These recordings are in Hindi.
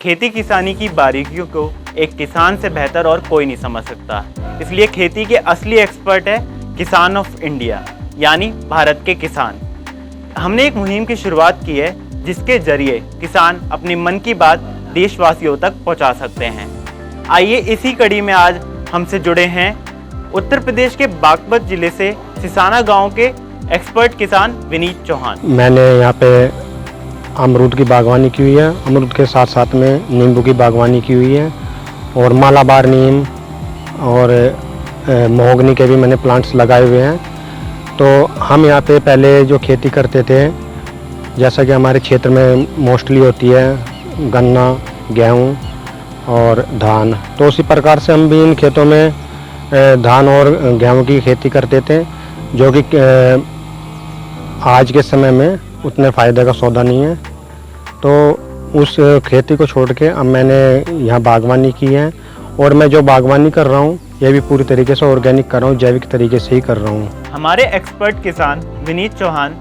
खेती किसानी की बारीकियों को एक किसान से बेहतर और कोई नहीं समझ सकता। इसलिए खेती के असली एक्सपर्ट है किसान ऑफ इंडिया, यानी भारत के किसान। हमने एक मुहिम की शुरुआत की है जिसके जरिए किसान अपनी मन की बात देशवासियों तक पहुंचा सकते हैं। आइए इसी कड़ी में आज हमसे जुड़े हैं उत्तर प्रदेश के बागपत जिले से सिसाना गांव के एक्सपर्ट किसान विनीत चौहान। मैंने यहाँ पे अमरूद की बागवानी की हुई है, अमरूद के साथ साथ में नींबू की बागवानी की हुई है और मालाबार नीम और महोगनी के भी मैंने प्लांट्स लगाए हुए हैं। तो हम यहाँ पे पहले जो खेती करते थे, जैसा कि हमारे क्षेत्र में मोस्टली होती है गन्ना, गेहूँ और धान, तो उसी प्रकार से हम भी इन खेतों में धान और गेहूँ की खेती करते थे, जो कि आज के समय में उतने फ़ायदे का सौदा नहीं है। तो उस खेती को छोड़ के अब मैंने यहाँ बागवानी की है और मैं जो बागवानी कर रहा हूँ ये भी पूरी तरीके से ऑर्गेनिक कर रहा हूँ, जैविक तरीके से ही कर रहा हूँ। हमारे एक्सपर्ट किसान विनीत चौहान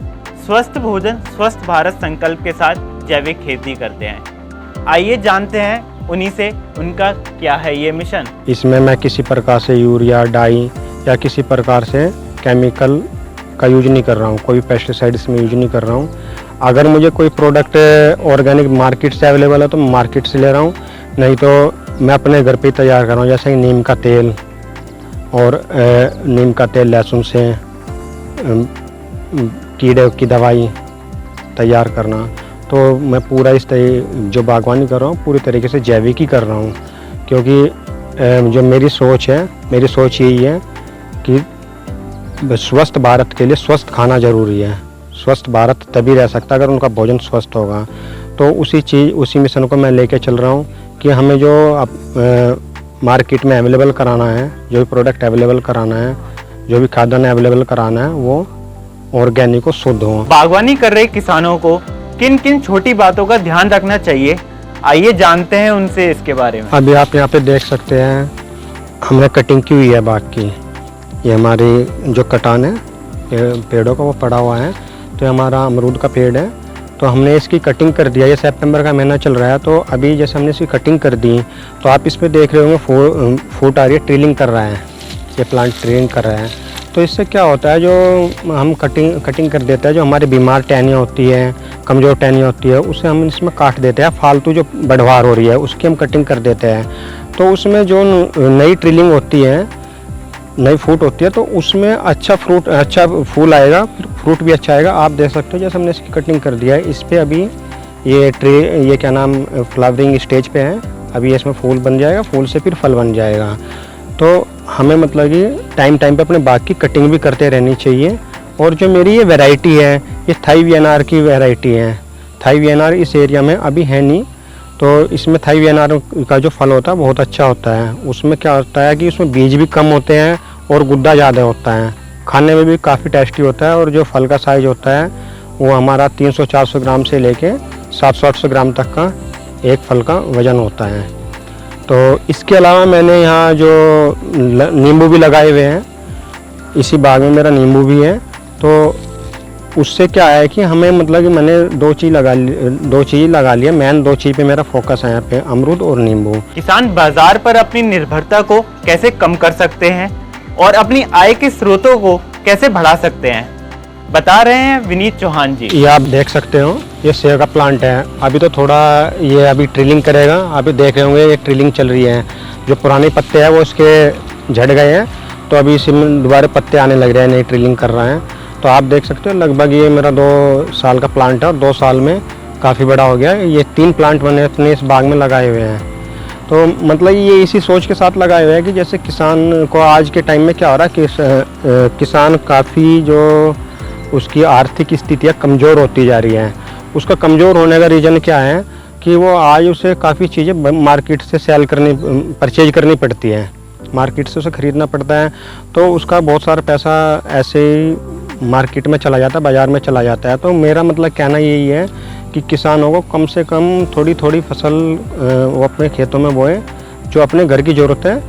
स्वस्थ भोजन स्वस्थ भारत संकल्प के साथ जैविक खेती करते हैं। आइए जानते हैं उन्हीं से उनका क्या है ये मिशन। इसमें मैं किसी प्रकार से यूरिया, डाई या किसी प्रकार से केमिकल का यूज नहीं कर रहा हूँ, कोई पेस्टिसाइड इसमें यूज नहीं कर रहा हूँ। अगर मुझे कोई प्रोडक्ट ऑर्गेनिक मार्केट से अवेलेबल है तो मैं मार्केट से ले रहा हूँ, नहीं तो मैं अपने घर पे ही तैयार कर रहा हूँ। जैसे कि नीम का तेल और नीम का तेल लहसुन से कीड़े की दवाई तैयार करना, तो मैं पूरा इस जो बागवानी कर रहा हूँ पूरी तरीके से जैविक ही कर रहा हूँ। क्योंकि जो मेरी सोच यही है कि स्वस्थ भारत के लिए स्वस्थ खाना ज़रूरी है। स्वस्थ भारत तभी रह सकता है अगर उनका भोजन स्वस्थ होगा। तो उसी मिशन को मैं लेके चल रहा हूँ कि हमें जो मार्केट में अवेलेबल कराना है, जो भी प्रोडक्ट अवेलेबल कराना है, जो भी खाद्यान्न अवेलेबल कराना है, वो ऑर्गेनिक और शुद्ध हो। बागवानी कर रहे किसानों को किन किन छोटी बातों का ध्यान रखना चाहिए, आइए जानते हैं उनसे इसके बारे में। अभी आप यहाँ पे देख सकते हैं हमने कटिंग की हुई है बाग की। ये हमारी जो कटान है पेड़ों का वो पड़ा हुआ है, तो हमारा अमरूद का पेड़ है, तो हमने इसकी कटिंग कर दिया। ये सितंबर का महीना चल रहा है, तो अभी जैसे हमने इसकी कटिंग कर दी तो आप इस पे देख रहे होंगे फूट आ रही है, ट्रिलिंग कर रहा है, ये प्लांट ट्रिलिंग कर रहा है। तो इससे क्या होता है, जो हम कटिंग कर देते हैं, जो हमारी बीमार टहनियाँ होती है, कमज़ोर टहनियाँ होती है, उसे हम इसमें काट देते हैं। फालतू जो बढ़वार हो रही है उसकी हम कटिंग कर देते हैं। तो उसमें जो नई ट्रिलिंग होती है, नई फ्रूट होती है, तो उसमें अच्छा फूल आएगा, फ्रूट भी अच्छा आएगा। आप देख सकते हो जैसे हमने इसकी कटिंग कर दिया है, इस पर अभी ये क्या नाम फ्लावरिंग स्टेज पे है। अभी इसमें फूल बन जाएगा, फूल से फिर फल बन जाएगा। तो हमें मतलब कि टाइम पे अपने बाग की कटिंग भी करते रहनी चाहिए। और जो मेरी ये वैरायटी है, ये थाई वीएनआर की वैरायटी है। थाई वीएनआर इस एरिया में अभी है नहीं, तो इसमें थाई वीएनआर का जो फल होता है बहुत अच्छा होता है। उसमें क्या होता है कि उसमें बीज भी कम होते हैं और गुद्दा ज़्यादा होता है, खाने में भी काफ़ी टेस्टी होता है। और जो फल का साइज़ होता है वो हमारा 300-400 ग्राम से लेके 700-800 ग्राम तक का एक फल का वज़न होता है। तो इसके अलावा मैंने यहाँ जो नींबू भी लगाए हुए हैं, इसी बाग में मेरा नींबू भी है। तो उससे क्या है कि हमें मतलब कि मैंने दो चीज़ लगा लिया। मेन दो चीज़ पे मेरा फोकस है यहाँ पे, अमरूद और नींबू। किसान बाजार पर अपनी निर्भरता को कैसे कम कर सकते हैं और अपनी आय के स्रोतों को कैसे बढ़ा सकते हैं, बता रहे हैं विनीत चौहान जी। ये आप देख सकते हो, ये सेब का प्लांट है। अभी तो थोड़ा ये अभी ट्रिलिंग करेगा, अभी देख रहे होंगे ये ट्रिलिंग चल रही है। जो पुराने पत्ते हैं वो इसके झड़ गए हैं, तो अभी इसमें दोबारा पत्ते आने लग रहे हैं, नई ट्रिलिंग कर रहे हैं। तो आप देख सकते हो लगभग ये मेरा 2 साल का प्लांट है और 2 साल में काफ़ी बड़ा हो गया। ये 3 प्लांट मैंने अपने इस बाग में लगाए हुए हैं। तो मतलब ये इसी सोच के साथ लगाए हुए हैं कि जैसे किसान को आज के टाइम में क्या हो रहा है कि किसान काफ़ी जो उसकी आर्थिक स्थितियाँ कमज़ोर होती जा रही हैं। उसका कमज़ोर होने का रीज़न क्या है कि वो आज उसे काफ़ी चीज़ें मार्केट से परचेज करनी पड़ती हैं, मार्केट से उसे ख़रीदना पड़ता है। तो उसका बहुत सारा पैसा ऐसे ही मार्केट में चला जाता है, बाज़ार में चला जाता है। तो मेरा मतलब कहना यही है कि किसानों को कम से कम थोड़ी फसल वो अपने खेतों में बोए, जो अपने घर की ज़रूरत है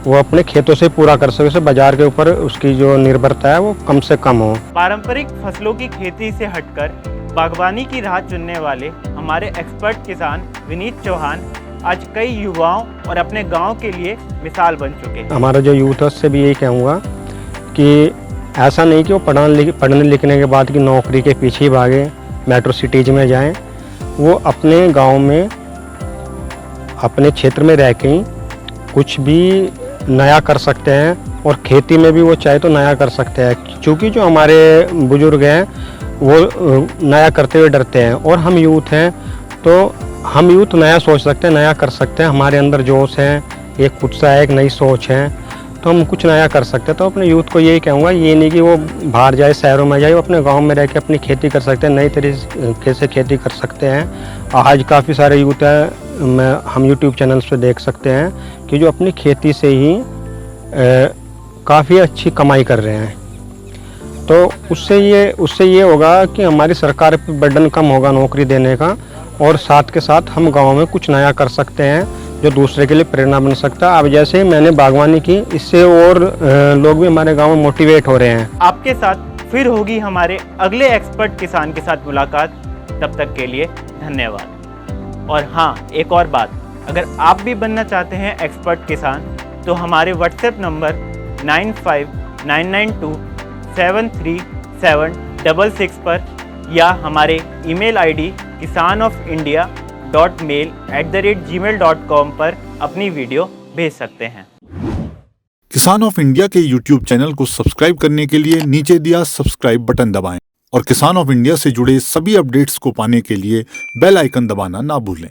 वो अपने खेतों से पूरा कर सके, उसे बाजार के ऊपर उसकी जो निर्भरता है वो कम से कम हो। पारंपरिक फसलों की खेती से हटकर बागवानी की राह चुनने वाले हमारे एक्सपर्ट किसान विनीत चौहान आज कई युवाओं और अपने गांव के लिए मिसाल बन चुके हैं। हमारा जो यूथ है उससे भी यही कहूँगा कि ऐसा नहीं कि वो पढ़ने लिखने के बाद की नौकरी के पीछे ही भागे, मेट्रो सिटीज़ में जाएं। वो अपने गांव में, अपने क्षेत्र में रह के ही कुछ भी नया कर सकते हैं, और खेती में भी वो चाहे तो नया कर सकते हैं, क्योंकि जो हमारे बुजुर्ग हैं वो नया करते हुए डरते हैं, और हम यूथ हैं तो हम यूथ नया सोच सकते हैं, नया कर सकते हैं। हमारे अंदर जोश है, एक उत्साह है, एक नई सोच है, तो हम कुछ नया कर सकते हैं। तो अपने यूथ को यही कहूँगा, ये नहीं कि वो बाहर जाए, शहरों में जाए, वो अपने गांव में रह के अपनी खेती कर सकते हैं, नई तरीके से खेती कर सकते हैं। आज काफ़ी सारे यूथ हैं, हम यूट्यूब चैनल्स पे देख सकते हैं कि जो अपनी खेती से ही काफ़ी अच्छी कमाई कर रहे हैं। तो उससे ये होगा कि हमारी सरकार पर बर्डन कम होगा नौकरी देने का, और साथ के साथ हम गाँव में कुछ नया कर सकते हैं जो दूसरे के लिए प्रेरणा बन सकता है। अब जैसे मैंने बागवानी की, इससे और लोग भी हमारे गांव में मोटिवेट हो रहे हैं। आपके साथ फिर होगी हमारे अगले एक्सपर्ट किसान के साथ मुलाकात। तब तक के लिए धन्यवाद। और हाँ, एक और बात, अगर आप भी बनना चाहते हैं एक्सपर्ट किसान तो हमारे व्हाट्सएप नंबर 9599273766 पर या हमारे ईमेल आईडी kisanofIndia.mail@gmail.com पर अपनी वीडियो भेज सकते हैं। किसान ऑफ इंडिया के यूट्यूब चैनल को सब्सक्राइब करने के लिए नीचे दिया सब्सक्राइब बटन दबाएं और किसान ऑफ इंडिया से जुड़े सभी अपडेट्स को पाने के लिए बेल आइकन दबाना ना भूलें।